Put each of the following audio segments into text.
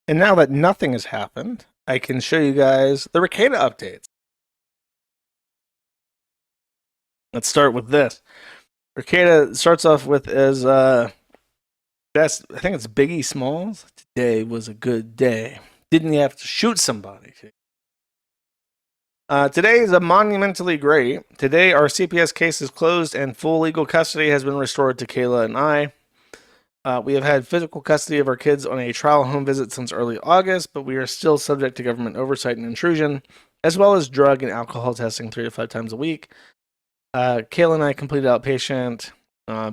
And now that nothing has happened, I can show you guys the Rekieta updates. Let's start with this. Rekieta starts off with as that's I think it's Biggie Smalls. Today was a good day. Didn't you have to shoot somebody? Today is a monumentally great. Today our CPS case is closed and full legal custody has been restored to Kayla and I. We have had physical custody of our kids on a trial home visit since early August, but we are still subject to government oversight and intrusion, as well as drug and alcohol testing 3 to 5 times a week. Kayla and I completed outpatient.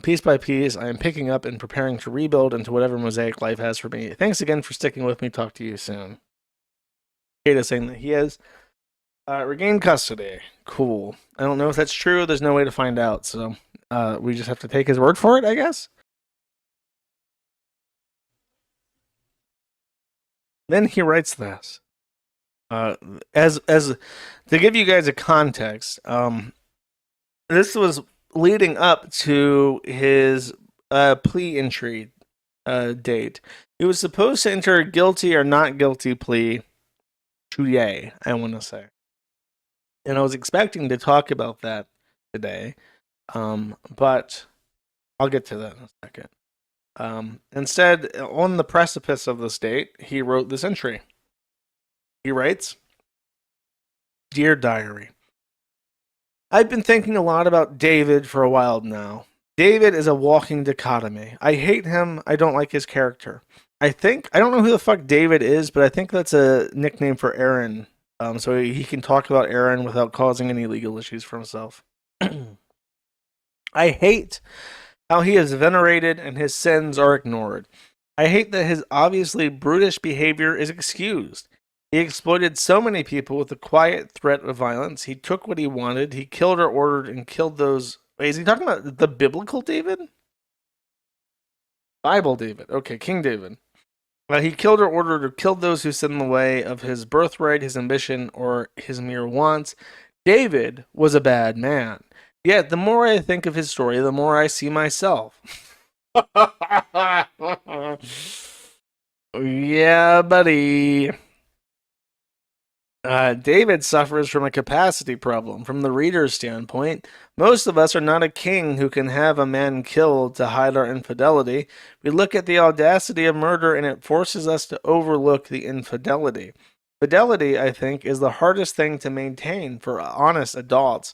Piece by piece, I am picking up and preparing to rebuild into whatever mosaic life has for me. Thanks again for sticking with me. Talk to you soon. Kata saying that he has regained custody. Cool. I don't know if that's true. There's no way to find out, so we just have to take his word for it, I guess. Then he writes this. As to give you guys a context, this was leading up to his plea entry date. He was supposed to enter a guilty or not guilty plea today, I want to say. And I was expecting to talk about that today, but I'll get to that in a second. Instead, on the precipice of this date, he wrote this entry. He writes, Dear Diary, I've been thinking a lot about David for a while now. David is a walking dichotomy. I hate him. I don't like his character. I don't know who the fuck David is, but I think that's a nickname for Aaron. So he can talk about Aaron without causing any legal issues for himself. I hate how he is venerated and his sins are ignored. I hate that his obviously brutish behavior is excused. He exploited so many people with a quiet threat of violence. He took what he wanted. He killed or ordered and killed those. Wait, is he talking about the biblical David? Bible David. Okay, King David. He killed or ordered or killed those who stood in the way of his birthright, his ambition, or his mere wants. David was a bad man. Yet, the more I think of his story, the more I see myself. Yeah, buddy. David suffers from a capacity problem. From the reader's standpoint, most of us are not a king who can have a man killed to hide our infidelity. We look at the audacity of murder and it forces us to overlook the infidelity. Fidelity, I think, is the hardest thing to maintain for honest adults.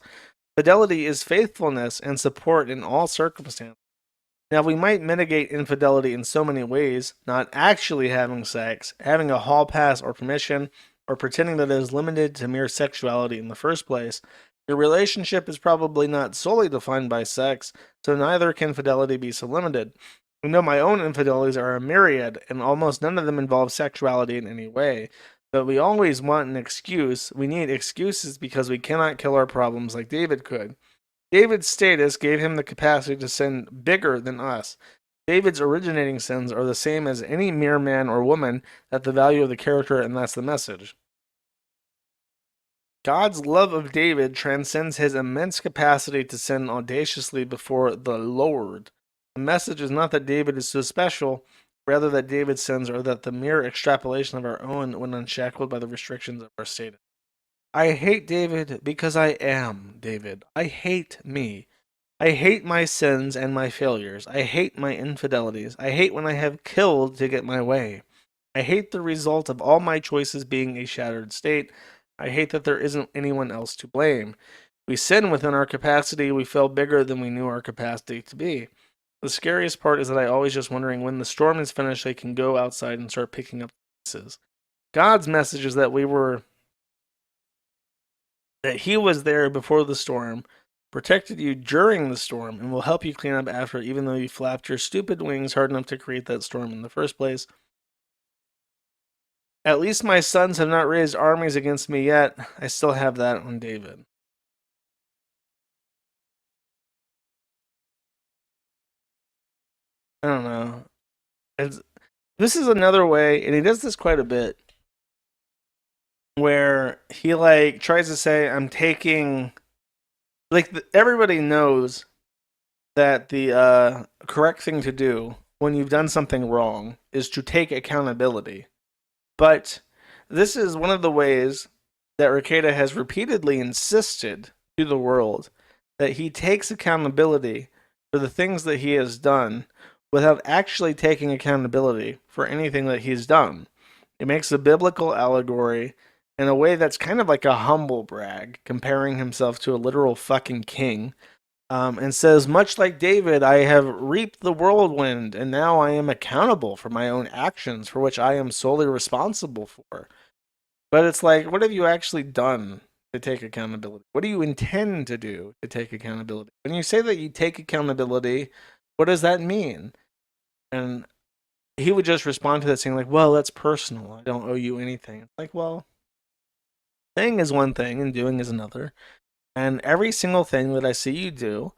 Fidelity is faithfulness and support in all circumstances. Now, we might mitigate infidelity in so many ways, not actually having sex, having a hall pass or permission, or pretending that it is limited to mere sexuality in the first place. Your relationship is probably not solely defined by sex, so neither can fidelity be so limited. I know my own infidelities are a myriad, and almost none of them involve sexuality in any way. But we always want an excuse. We need excuses because we cannot kill our problems like David could. David's status gave him the capacity to sin bigger than us. David's originating sins are the same as any mere man or woman, that the value of the character, and that's the message. God's love of David transcends his immense capacity to sin audaciously before the Lord. The message is not that David is so special, rather that David's sins are that the mere extrapolation of our own when unshackled by the restrictions of our status. I hate David because I am David. I hate me. I hate my sins and my failures. I hate my infidelities. I hate when I have killed to get my way. I hate the result of all my choices being a shattered state. I hate that there isn't anyone else to blame. We sin within our capacity. We feel bigger than we knew our capacity to be. The scariest part is that I always just wondering when the storm is finished, I can go outside and start picking up pieces. God's message is that he was there before the storm, protected you during the storm, and will help you clean up after, even though you flapped your stupid wings hard enough to create that storm in the first place. At least my sons have not raised armies against me yet. I still have that on David. I don't know. This is another way, and he does this quite a bit, where he like tries to say, "I'm taking." Everybody knows that the correct thing to do when you've done something wrong is to take accountability. But this is one of the ways that Rekieta has repeatedly insisted to the world that he takes accountability for the things that he has done without actually taking accountability for anything that he's done. He makes a biblical allegory in a way that's kind of like a humble brag, comparing himself to a literal fucking king, and says, much like David, I have reaped the whirlwind, and now I am accountable for my own actions, for which I am solely responsible for. But it's like, what have you actually done to take accountability? What do you intend to do to take accountability? When you say that you take accountability, what does that mean? And he would just respond to that saying, like, well, that's personal. I don't owe you anything. It's like, well, saying is one thing and doing is another. And every single thing that I see you do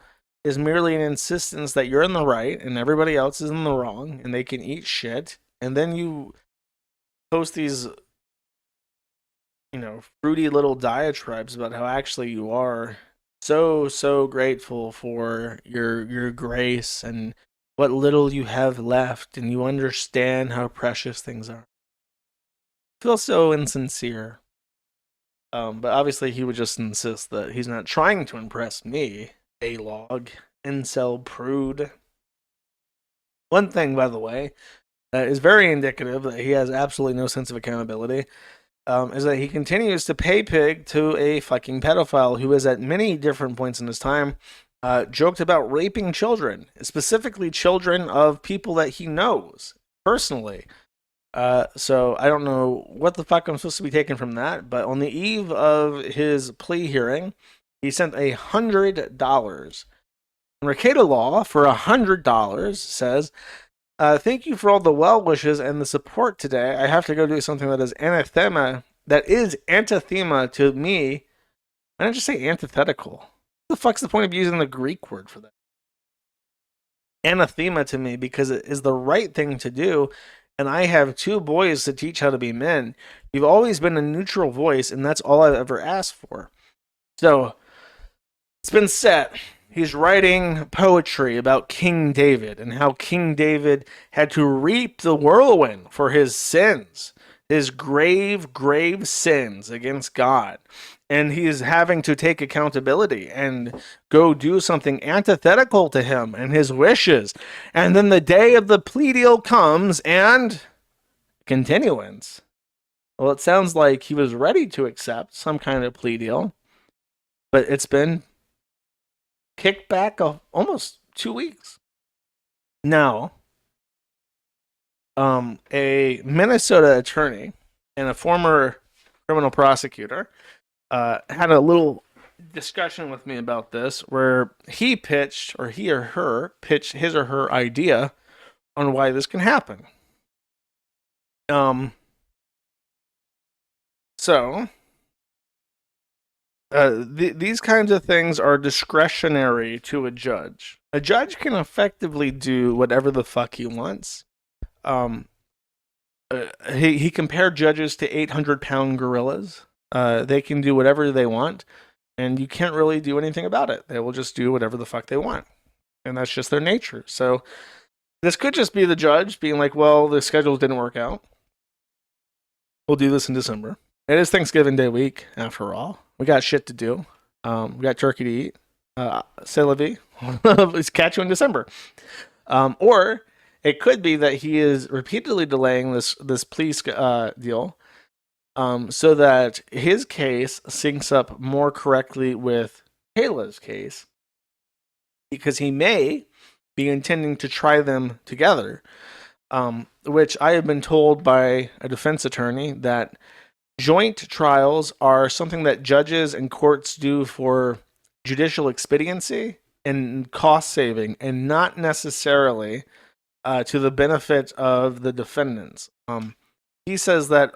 is merely an insistence that you're in the right and everybody else is in the wrong and they can eat shit. And then you post these, fruity little diatribes about how actually you are so grateful for your grace and what little you have left, and you understand how precious things are. I feel so insincere. But obviously he would just insist that he's not trying to impress me, A-log, incel prude. One thing, by the way, that is very indicative that he has absolutely no sense of accountability, is that he continues to pay pig to a fucking pedophile who has at many different points in his time joked about raping children, specifically children of people that he knows personally. So I don't know what the fuck I'm supposed to be taking from that, but on the eve of his plea hearing, he sent $100. And Rekieta law for $100 says, thank you for all the well wishes and the support today. I have to go do something that is anathema to me. Why don't you say antithetical? What the fuck's the point of using the Greek word for that? Anathema to me, because it is the right thing to do, and I have 2 boys to teach how to be men. You've always been a neutral voice, and that's all I've ever asked for. So, it's been set. He's writing poetry about King David and how King David had to reap the whirlwind for his sins, his grave sins against God. And he is having to take accountability and go do something antithetical to him and his wishes. And then the day of the plea deal comes and continuance. Well, it sounds like he was ready to accept some kind of plea deal, but it's been kicked back almost 2 weeks. Now, a Minnesota attorney and a former criminal prosecutor had a little discussion with me about this, where he or her pitched his or her idea on why this can happen. So these kinds of things are discretionary to a judge. A judge can effectively do whatever the fuck he wants. He compared judges to 800-pound gorillas. They can do whatever they want, and you can't really do anything about it. They will just do whatever the fuck they want, and that's just their nature. So this could just be the judge being like, well, the schedules didn't work out. We'll do this in December. It is Thanksgiving Day week, after all. We got shit to do. We got turkey to eat. C'est la vie. Let's catch you in December. Or it could be that he is repeatedly delaying this plea deal, so that his case syncs up more correctly with Kayla's case, because he may be intending to try them together, which I have been told by a defense attorney that joint trials are something that judges and courts do for judicial expediency and cost saving, and not necessarily to the benefit of the defendants. He says that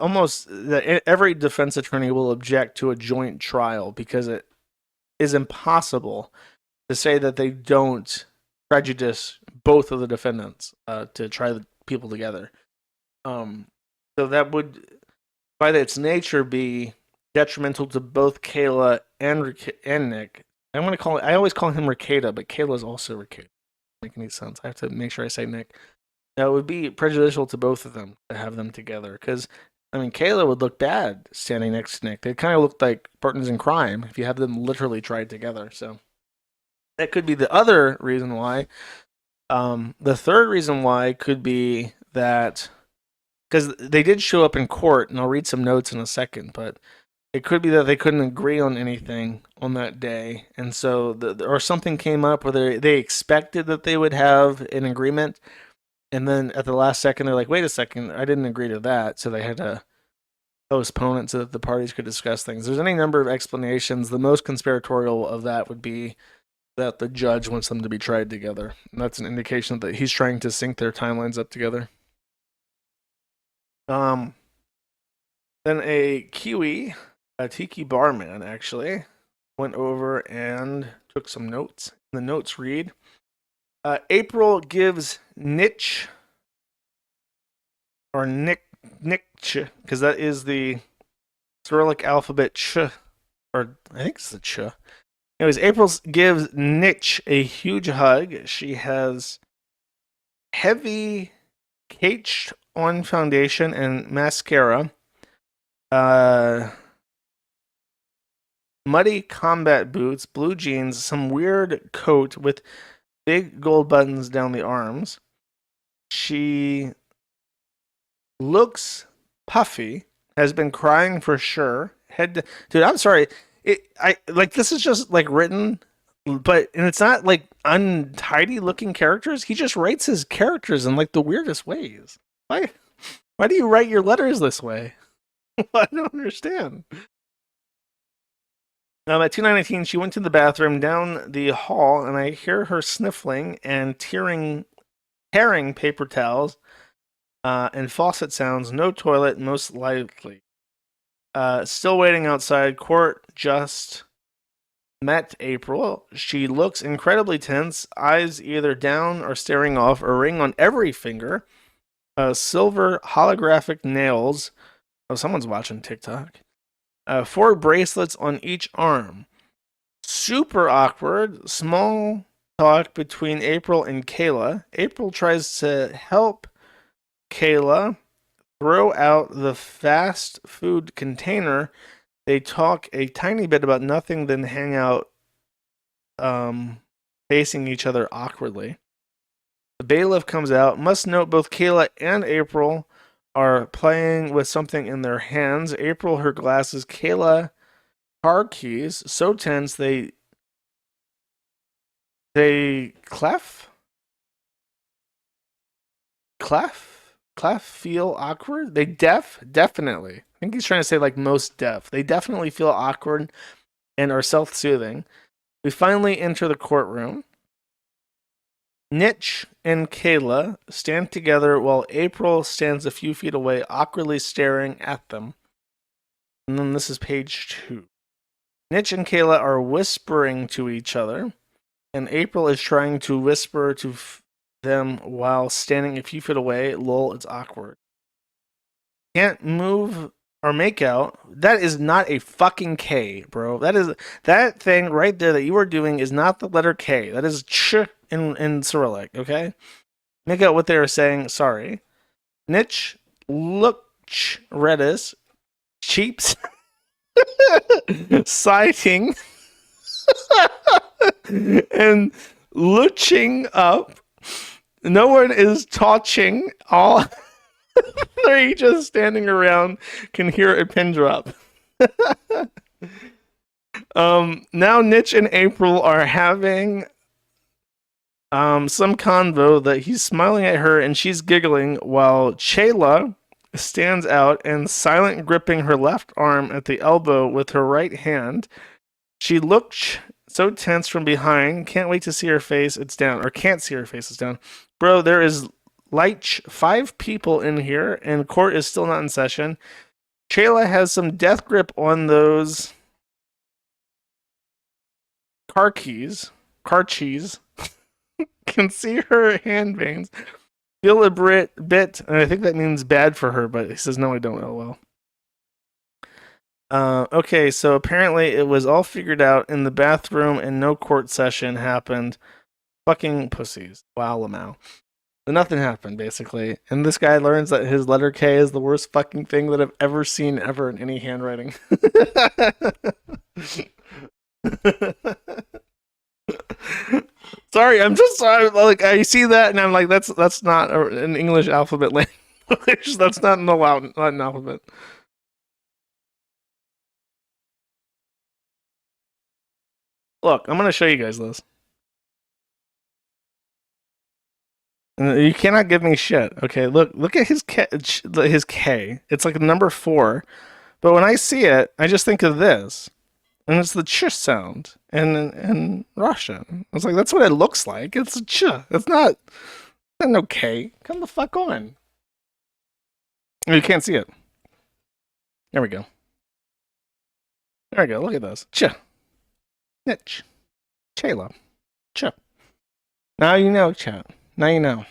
every defense attorney will object to a joint trial because it is impossible to say that they don't prejudice both of the defendants to try the people together. So that would, by its nature, be detrimental to both Kayla and Nick. I always call him Rekieta, but Kayla is also Rekieta. Make any sense? I have to make sure I say Nick. Now, it would be prejudicial to both of them to have them together, because I mean, Kayla would look bad standing next to Nick. They kind of looked like partners in crime if you have them literally tried together. So that could be the other reason why. The third reason why could be that because they did show up in court, and I'll read some notes in a second, but it could be that they couldn't agree on anything on that day, and so or something came up where they expected that they would have an agreement, and then at the last second they're like, "Wait a second, I didn't agree to that," so they had to postpone it so that the parties could discuss things. There's any number of explanations. The most conspiratorial of that would be that the judge wants them to be tried together. And that's an indication that he's trying to sync their timelines up together. Um, then a Kiwi, a tiki barman, actually went over and took some notes. The notes read: April gives Niche or Nick because that is the Cyrillic alphabet ch, or I think it's the ch. Anyways, April gives Niche a huge hug. She has heavy caged on foundation and mascara, muddy combat boots, blue jeans, some weird coat with big gold buttons down the arms. She looks puffy, has been crying for sure. Dude, I'm sorry. I like this is just like written, but and it's not like untidy looking characters. He just writes his characters in like the weirdest ways. Why do you write your letters this way? I don't understand. At 2:19, she went to the bathroom down the hall, and I hear her sniffling and tearing paper towels and faucet sounds. No toilet, most likely. Still waiting outside. Court just met April. She looks incredibly tense, eyes either down or staring off, a ring on every finger, silver holographic nails. Oh, someone's watching TikTok. 4 bracelets on each arm. Super awkward. Small talk between April and Kayla. April tries to help Kayla throw out the fast food container. They talk a tiny bit about nothing, then hang out facing each other awkwardly. The bailiff comes out. Must note both Kayla and April are playing with something in their hands. April, her glasses. Kayla, car keys. So tense they feel awkward. They definitely. I think he's trying to say like most deaf. They definitely feel awkward and are self-soothing. We finally enter the courtroom. Niche and Kayla stand together while April stands a few feet away, awkwardly staring at them. And then this is page 2. Niche and Kayla are whispering to each other, and April is trying to whisper to them while standing a few feet away. Lol, it's awkward. Can't move or make out. That is not a fucking K, bro. That thing right there that you are doing is not the letter K. That is ch in Cyrillic, okay? Make out what they are saying. Sorry. Niche, look, redis, cheaps, sighting, and looking up. No one is touching. All three just standing around can hear a pin drop. Now Niche and April are having some convo that he's smiling at her and she's giggling while Chayla stands out and silent gripping her left arm at the elbow with her right hand. She looks so tense from behind. Can't wait to see her face. It's down. Or can't see her face. It's down. Bro, there is like 5 people in here and court is still not in session. Chayla has some death grip on those car keys. Can see her hand veins. Feel a bit, and I think that means bad for her, but he says, no, I don't. Oh, well. Okay, so apparently it was all figured out in the bathroom and no court session happened. Fucking pussies. Wow, Lamau. Nothing happened, basically. And this guy learns that his letter K is the worst fucking thing that I've ever seen ever in any handwriting. Sorry, I'm just sorry. Like I see that, and I'm like, that's not an English alphabet language. That's not an Latin alphabet. Look, I'm gonna show you guys this. You cannot give me shit. Okay, look at his K. It's like number 4. But when I see it, I just think of this, and it's the ch sound in Russian. I was like, that's what it looks like. It's a ch. It's not. It's not K. Come the fuck on. You can't see it. There we go. There we go. Look at this. Ch. Nitch. Chela. Ch. Now you know, chat. Now you know.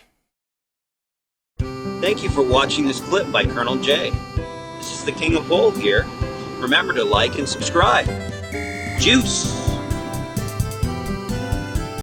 Thank you for watching this clip by Colonel J. This is the King of Bold here. Remember to like and subscribe. Juice!